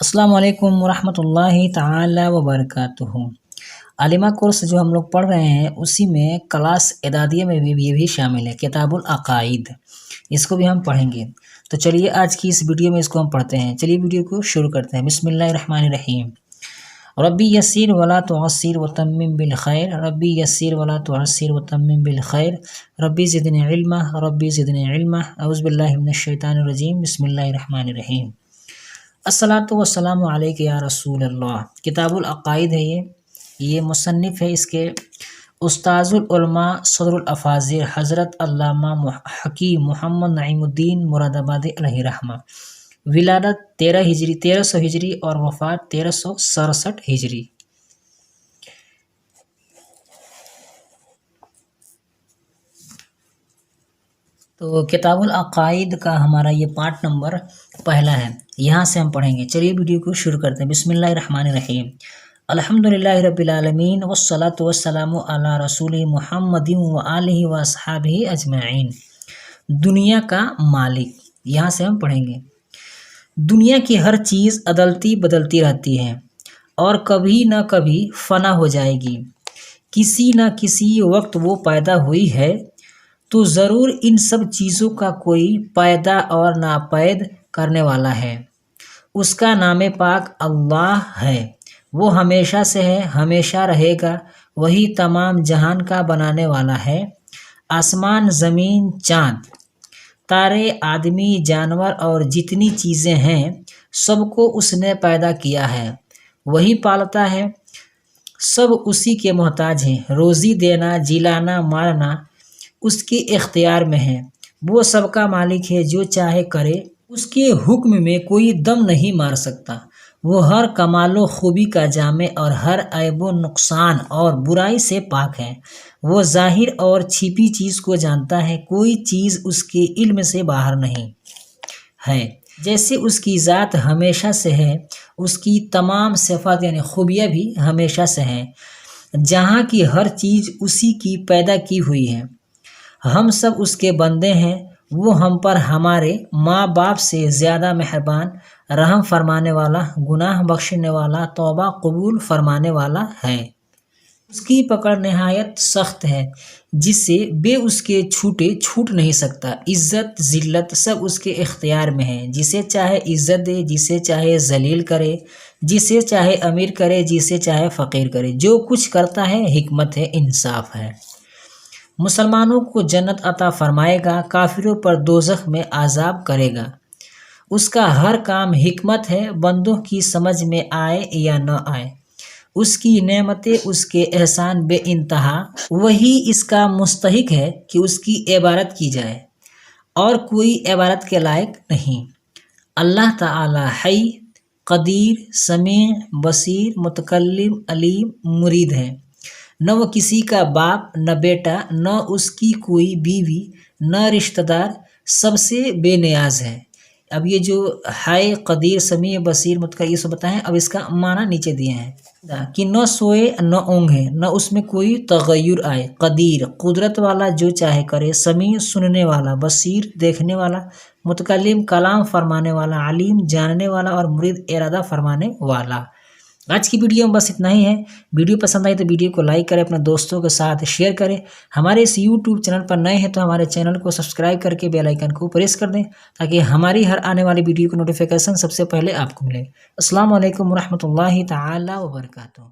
अस्सलाम वालेकुम वरहमतुल्लाहि ताला वबरकातुहू। आलिमा कोर्स जो हम लोग पढ़ रहे हैं उसी में क्लास एदादिया में भी ये भी शामिल है, किताबुल अकाइद, इसको भी हम पढ़ेंगे। तो चलिए आज की इस वीडियो में इसको हम पढ़ते हैं। चलिए वीडियो को शुरू करते हैं। बिस्मिल्लाहिर्रहमानिर्रहीम। रब्बी यस्सिर वला तुअस्सिर वतम्मिम बिल खैर, रब्बी यस्सिर वला तुअस्सिर वतम्मिम बिल खैर, रब्बी ज़िदनी इल्मा, रब्बी ज़िदनी इल्मा। औज़ु बिल्लाहि मिनश शैतानिर रजीम। बिस्मिल्लाहिर्रहमानिर्रहीम। अस्सलातु वस्सलामु अलैका या रसूल अल्लाह। किताबुल अकाइद है ये मुसन्निफ़ है इसके उस्ताज़ुल उलमा सदरुल अफ़ाज़िल हज़रत अल्लामा हकीम मोहम्मद नईमुद्दीन मुरादाबादी अलैहि रहमा। विलादत 1300 हिजरी और वफ़ात 1367 हिजरी। तो किताबुल अकाइद का हमारा ये पार्ट नंबर पहला है, यहाँ से हम पढ़ेंगे। चलिए वीडियो को शुरू करते हैं। बिस्मिल्लाहिर्रहमानिर्रहीम। अल्हम्दुलिल्लाहि रब्बिल आलमीन वस्सलातु वस्सलामु अला रसूलिहि मुहम्मदिन व आलिहि व अस्हाबिहि अजमईन। दुनिया का मालिक, यहाँ से हम पढ़ेंगे। दुनिया की हर चीज़ अदलती बदलती रहती है और कभी न कभी फना हो जाएगी। किसी न किसी वक्त वो पैदा हुई है तो ज़रूर इन सब चीज़ों का कोई पैदा और नापैद करने वाला है। उसका नाम पाक अल्लाह है। वो हमेशा से है, हमेशा रहेगा। वही तमाम जहान का बनाने वाला है। आसमान, ज़मीन, चाँद, तारे, आदमी, जानवर और जितनी चीज़ें हैं सबको उसने पैदा किया है। वही पालता है, सब उसी के मोहताज हैं। रोज़ी देना, जिलाना, मारना उसके इख्तियार में है। वो सबका मालिक है, जो चाहे करे। उसके हुक्म में कोई दम नहीं मार सकता। वो हर कमालो खूबी का जामे और हर ऐबो नुकसान और बुराई से पाक है। वो ज़ाहिर और छिपी चीज़ को जानता है। कोई चीज़ उसके इल्म से बाहर नहीं है। जैसे उसकी ज़ात हमेशा से है, उसकी तमाम सिफ़ात यानी खूबियाँ भी हमेशा से हैं। जहाँ की हर चीज़ उसी की पैदा की हुई है। हम सब उसके बंदे हैं। वो हम पर हमारे माँ बाप से ज़्यादा मेहरबान, रहम फरमाने वाला, गुनाह बख्शने वाला, तौबा कबूल फरमाने वाला है। उसकी पकड़ नहायत सख्त है, जिससे बे उसके छूटे छूट नहीं सकता। इज़्ज़त ज़िल्लत सब उसके इख्तियार में है। जिसे चाहे इज़्ज़त दे, जिसे चाहे जलील करे, जिसे चाहे अमीर करे, जिसे चाहे फ़कीर करे। जो कुछ करता है हिकमत है, इंसाफ है। मुसलमानों को जन्नत अता फरमाएगा, काफिरों पर दोज़ख में आज़ाब करेगा। उसका हर काम हिकमत है, बंदों की समझ में आए या न आए। उसकी नेमतें, उसके एहसान बेइंतहा। वही इसका मुस्तहिक है कि उसकी इबारत की जाए और कोई इबारत के लायक नहीं। अल्लाह ताला हई, कदीर, समीअ, बसीर, मुतकल्लिम, अलीम, मुरीद है। न वो किसी का बाप, न बेटा, न उसकी कोई बीवी, न रिश्तेदार, सबसे बेनियाज है। अब ये जो हाय, कदीर, समीअ, बसीर, मुतकल्लिम ये सब बताएं। अब इसका माना नीचे दिए हैं कि न सोए न ऊँघे, न उसमें कोई तगय्युर आए। कदीर कुदरत वाला, जो चाहे करे। समीअ सुनने वाला, बसीर देखने वाला, मुतकल्लिम कलाम फरमाने वाला, अलीम जानने वाला और मुरीद इरादा फरमाने वाला। आज की वीडियो में बस इतना ही है। वीडियो पसंद आई तो वीडियो को लाइक करें, अपने दोस्तों के साथ शेयर करें। हमारे इस यूट्यूब चैनल पर नए हैं तो हमारे चैनल को सब्सक्राइब करके बेल आइकन को प्रेस कर दें, ताकि हमारी हर आने वाली वीडियो की नोटिफिकेशन सबसे पहले आपको मिले। अस्सलाम वालेकुम रहमतुल्लाहि ताला व बरकातुहू।